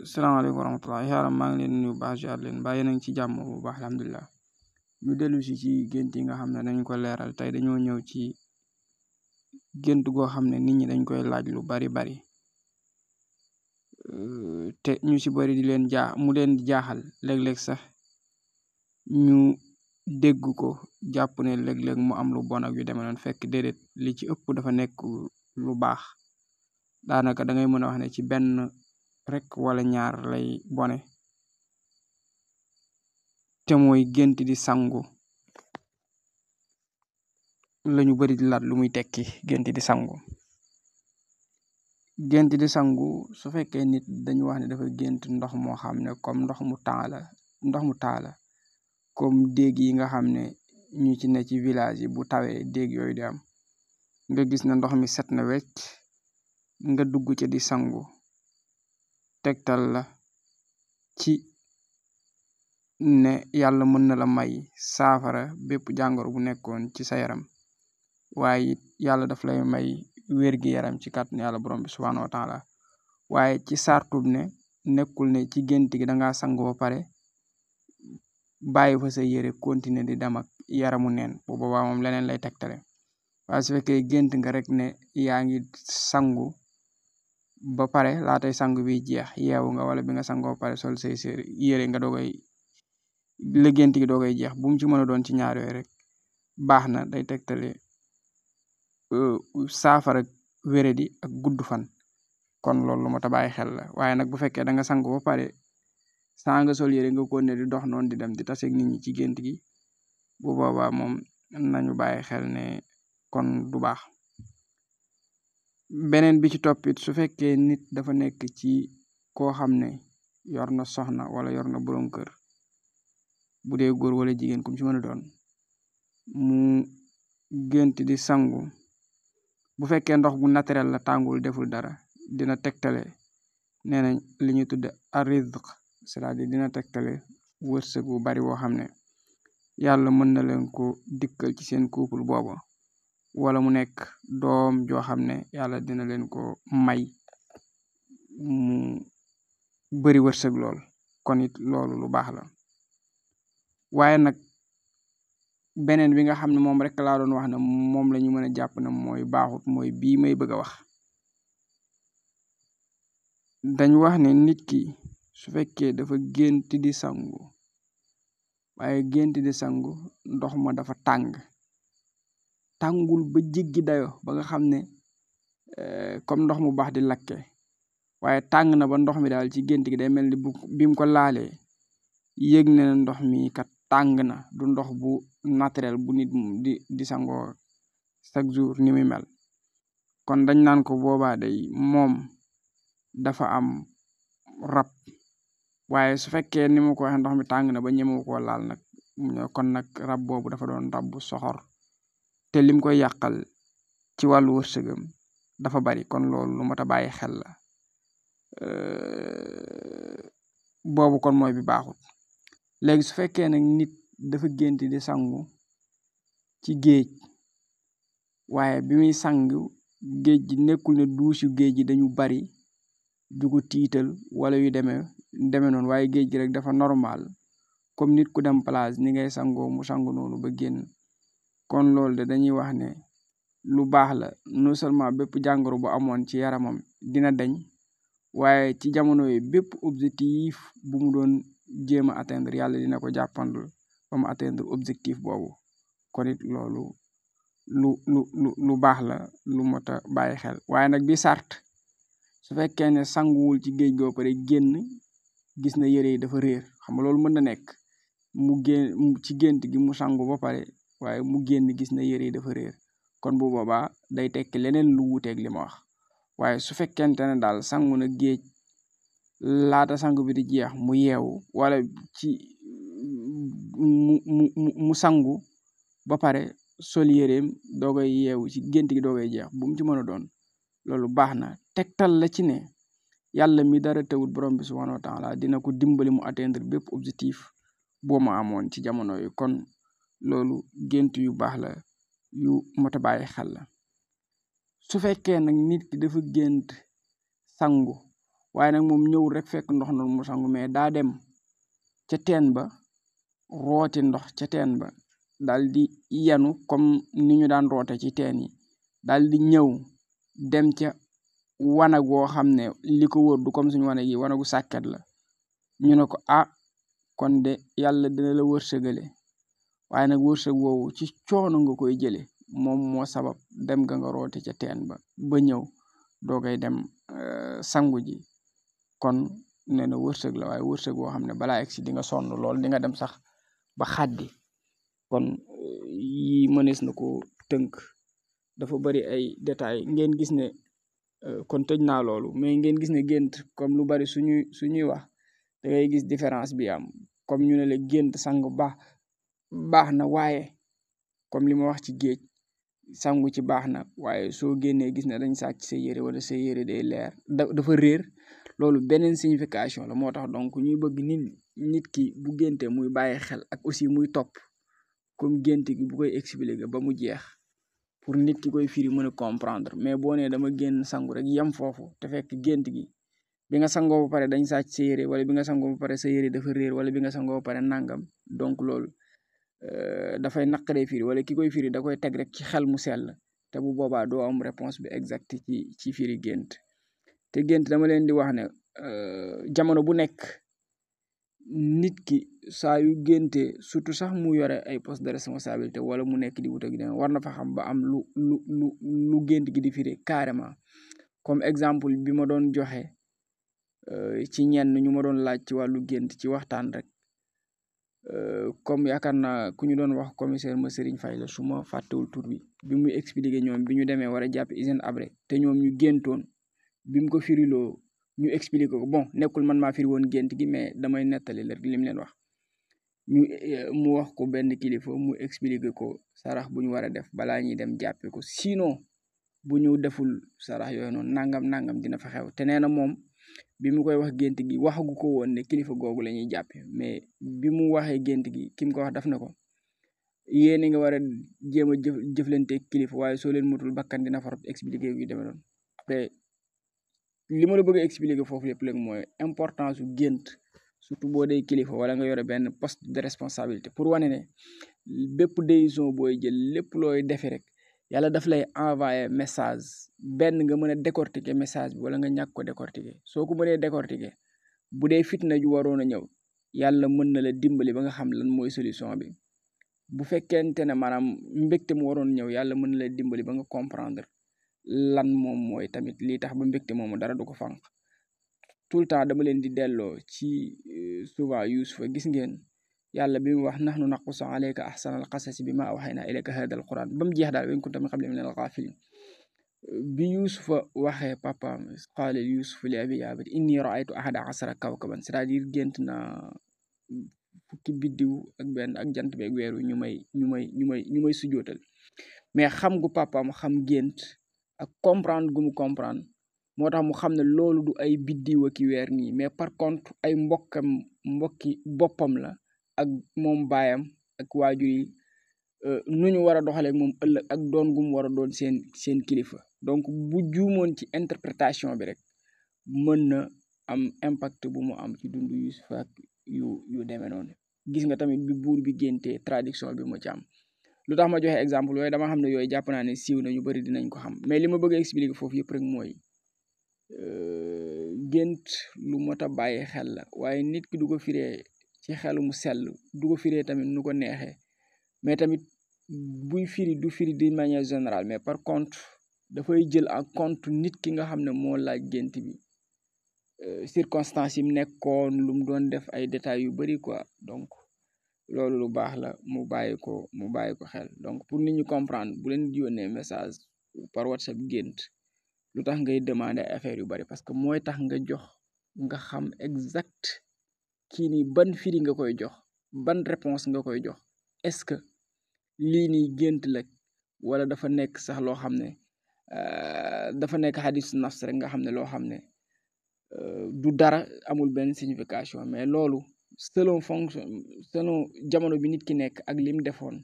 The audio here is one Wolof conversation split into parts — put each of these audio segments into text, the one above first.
salaamaaleykum wa rahmatulah yaaram maa ngi leen nuyu baax ziar leen bàyyi nañ ci jàmm bu baax alhamdulilah ñu dellu ci gént yi nga xam ne dañ ko leeral tey dañoo ñëw ci gént goo xam ne nit ñi dañ koy laaj lu bari te ñu ci bari di leen mu leen di jaaxal léeg-léeg sax ñu dégg ko jàpp ne léeg-léeg mu am lu bon ak yu demee noonu fekk déedéet li ci ëpp dafa nekk lu baax daanaka da ngay mën a wax ne ci benn rek wala ñaar lay bone te mooy gént di sangu lañu bari di laat lu muy tekki gént di sangu su fekkee nit dañu wax ne dafa gént ndox moo xam ne comme ndox mu taala comme déeg yi nga xam ne ñu ci ne ci village yi bu tawee déeg yooyu di am nga gis na ndox mi set na wecc nga dugg ci di sangu tegtal la ci ne yàlla mën na la may saafara bépp jàngoro bu nekkoon ci sa yaram waaye it yàlla daf lay may wér-gi yaram ci kàttanu yàlla borom bi subhaanahu wa taala waaye ci sartub ne nekkul ne ci gént gi danga sangu ba pare bàyyi fa sa yére continuer di dem ak yaramu neen bu boobaa moom leneen lay tegtale waaye su fekkee gént nga rek ne yaa ngi sangu ba pare laatay sangu bi jeex yeewu nga wala bi nga sangu ba pare sol say yére nga doogay la gént gi doogay jeex bu mu ci mën a doon ci ñaar yooyu rek baax na day tegtale saafara wéredi ak gudd fan kon loolu lu mat a bàyyi xel la waaye nag bu fekkee da nga sangu ba pare saa nga sol yére nga ko ne di dox noonu di dem di taseeg nit ñi ci gént gi bu boobaa moom nañu bàyyi xel ne kon du baax beneen bi ci toppit su fekkee nit dafa nekk ci koo xam ne yor na soxna wala yor na borom kër bu dee góor wala jigéen kum ci mën a doon mu gént di sangu bu fekkee ndox bu naturel la tàngul deful dara dina tegtale nee nañ li ñu tudde arizq c'est-à-dire dina tegtale wërsëg bu bari woo xam ne yàlla mën na leen ko dikkal ci seen couple booba wala mu nekk doom joo xam ne yàlla dina leen ko may mu bari wërsëg lool kon it loolu lu baax la waaye nag beneen bi nga xam ne moom rek laa doon wax ne moom la ñu mën a jàpp ne mooy baaxut mooy bii may bëgg a wax dañ wax ne nit ki su fekkee dafa gént di sangu waaye gént di sangu ndox ma dafa tàngul ba jéggi dayo ba nga xam ne comme ndox mu baax di lakke waaye tàng na ba ndox mi daal ci gént gi day mel ni bi mu ko laalee yëg ne ndox mi kat tàng na du ndox bu naturel bu nit di sangoo chaque jour ni muy mel kon dañ naan ko boobaa day moom dafa am rab waaye su fekkee ni ma ko waxee ndox mi tàng na ba ñemewu koo laal nag kon nag rab boobu dafa doon rab bu soxor te lim koy yàqal ci wàllu wërsëgam dafa bari kon loolu lu mat a bàyyi xel la boobu kon mooy bi baaxut léegi su fekkee nag nit dafa gént di sangu ci géej waaye bi muy sangu géej gi nekkul ne duusi géej gi dañu bari du ko tiital wala yu demee noonu waaye géej gi rek dafa normal comme nit ku dem plage ni ngay sangoo mu sangu noonu ba génn kon loolu de dañuy wax ne lu baax la non seulement bépp jàngoro bu amoon ci yaramam dina dañ waaye ci jamono yi bépp objectif bu mu doon jéem a atteindre yàlla dina ko jàppandul ba mu atteindre objectif boobu kon it loolu lu baax la lu mot a bàyyi xel waaye nag bi sart su fekkee ne sanguwul ci géej goo pare génn gis na yére yi dafa réer xam nga loolu mën na nekk mu génn ci gént gi mu sangu ba pare waaye mu génn gis na yére yi dafa réer kon bu boobaa day tekki leneen lu wuuteeg li ma wax waaye su fekkente ne daal sangu na géej laata sangu bi di jeex mu yeewu wala ci mu sangu ba pare sol yéreem doogay yeewu ci gént gi doogay jeex bu mu ci mën a doon loolu baax na tegtal la ci ne yàlla mi dara teewul borom bi subhanahu wa taala dina ko dimbali mu atteindre bépp objectif boo ma amoon ci jamono yi kon loolu gént yu baax la yu mot a bàyyi xel la su fekkee nag nit ki dafa gént sangu waaye nag moom ñëwul rek fekk ndox na mu sangu mais daa dem ca teen ba rooti ndox ca teen ba daal di yenu comme ni ñu daan roote ci teen yi daal di ñëw dem ca wanag woo xam ne li ko wër du comme suñu wanag yi wanagu sàkket la ñu ne ko kon de yàlla dina la wërsëgale waaye nag wërsëg woowu ci coono nga koy jële moom moo sabab dem nga roote ca teen ba ñëw doogay dem sangu ji kon nee na wërsëg la waaye wërsëg woo xam ne balaa egsi di nga sonn lool di nga dem sax ba xaddi kon yi mënees na ko tënk dafa bari ay détails ngeen gis ne kon tëj naa loolu mais ngeen gis ne gént comme lu bari suñuy wax da ngay gis différence bi am comme ñu ne la gént sangu baax na waaye comme li ma wax ci géej sangu ci baax na waaye soo génnee gis ne dañ sàcc sa yére wala sa yére day leer dafa réer loolu beneen signification la moo tax donc ñuy bëgg nit ki bu génte muy bàyyi xel ak aussi muy topp comme gént gi bu koy expliquer ba mu jeex pour nit ki koy firi mën a comprendre mais boo nee dama génn sangu rek yem foofu te fekk gént gi bi nga sangoo ba pare dañ sàcc sa yére wala bi nga sangoo ba pare sa yére dafa réer wala bi nga sangoo ba pare nangam donc loolu dafay naqaree firi wala ki koy firi da koy teg rek ci xel mu sell te bu boobaa doo am réponse bi exact ci firi gént te gént dama leen di wax ne jamono bu nekk nit ki saa yu génte surtout sax mu yore ay poste de responsabilité wala mu nekk di wut ak war na fa xam ba am lu gént gi di firi carrément comme exemple bi ma doon joxe ci ñenn ñu ma doon laaj ci wàllu gént ci waxtaan rek comme yaakaar naa ku ñu doon wax commissaire ma Serigne Faye la su ma fàttewul tur bi muy expliquer ñoom bi ñu demee war a jàpp Hissène Habré te ñoom ñu géntoon bi mu ko firiloo ñu expliquer ko bon nekkul man maa firi woon gént gi mais damay nettali la li mu leen wax mu wax ko benn kilifa mu expliquer ko sarax bu ñu war a def balaa ñuy dem jàppe ko sinon bu ñu deful sarax yooyu noonu nangam dina fa xew te nee na moom bi mu koy wax gént gi waxagu ko woon ne kilifa googu la ñuy jàppe mais bi mu waxee gént gi ki mu ko wax daf na ko yéen nga war a jéem a jëflante kilifa waaye soo leen mutul bakkan dina farot expliquer yu demee noonu après li ma la bëgg a expliquer foofu lépp léegi mooy importance su gént surtout boo dee kilifa wala nga yore benn poste de responsabilité pour wane ne bépp décision booy jël lépp looy defe rek yàlla daf lay envoyer message benn nga mën a décortiquer message bi wala nga ñàkk ko décortiquer soo ko mënee décortiquer bu dee fitna ju waroon a ñëw yàlla mën na la dimbali ba nga xam lan mooy solution bi bu fekkente ne maanaam mbégte mu waroon ñëw yàlla mën na la dimbali ba nga comprendre lan moom mooy tamit lii tax ba mbégte moomu dara du ko fànq tout le temps dama leen di delloo ci souvent Yuusufa gis ngeen yàlla bi mu wax nahnu naqussu alayka ahsanal qasasi bi ma awhaynaa ilayka haadal quran ba mu jeex daal wa in kunta min qabli minal ghaafiliin bi Yuusufa waxee papaam qaala Yuusufu li abiihi yaa abati inni ra'aytu ahada ashara kawkaban c'est-à-dire gént naa fukki biddiw ak benn ak jant beeg weeru ñu may sujootal mais xam gu papaam xam gént ak comprendre gu mu comprendre moo tax mu xam ne loolu du ay biddiw ak weer nii mais par contre ay mbokki boppam la ak moom baayam ak waajur yi nu ñu war a doxalee ak moom ëllëg ak doon gu mu war a doon seen kilifa donc bu juumoon ci interprétation bi rek mën na am impact bu mu am ci dundu Yuusufa ak yu demee noonu gis nga tamit bi buur bi géntee traduction bi mu ci am lu tax ma joxe exemple yooyu dama xam ne yooyu jàpp naa ne siiw na ñu bari dinañ ko xam mais li ma bëgg a expliquer foofu yëpp rek mooy gént lu mot a bàyyi xel la waaye nit ki du ko firee ci xelu mu sell du ko firee tamit nu ko neexee mais tamit buy firi du firi d'une manière générale mais par contre dafay jël en compte nit ki nga xam ne moo laaj gént bi circonstances yi mu nekkoon lu mu doon def ay détails yu bari quoi donc loolu lu baax la mu bàyyi ko xel donc pour nit ñu comprendre bu leen di yónnee message par WhatsApp gént lu tax ngay demander affaire yu bari parce que mooy tax nga xam exact kii nii ban firi nga koy jox ban réponse nga koy jox est-ce que lii nii gént la wala dafa nekk sax loo xam ne dafa nekk hadis nafs rek nga xam ne loo xam ne du dara amul benn signification mais loolu selon jamono bi nit ki nekk ak lim defoon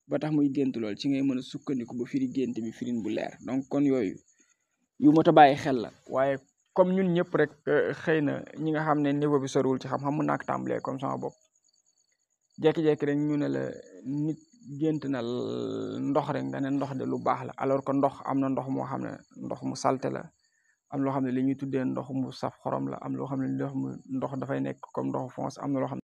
ba tax muy gént lool ci ngay mën a sukkandiku ba firi gént bi firin bu leer donc kon yooyu yu mot a bàyyi xel la waaye comme ñun ñëpp rek xëy na ñi nga xam ne niveau bi soriwul ci xam-xam mën naa ko tàmbalee comme sama bopp jekki-jekki rek ñu ne la nit gént na ndox rek nga ne ndox de lu baax la alors que ndox am na ndox moo xam ne ndox mu salte la am loo xam ne li ñuy tuddee ndox mu saf xorom la am loo xam ne ndox dafay nekk comme ndoxu fonce am na loo xam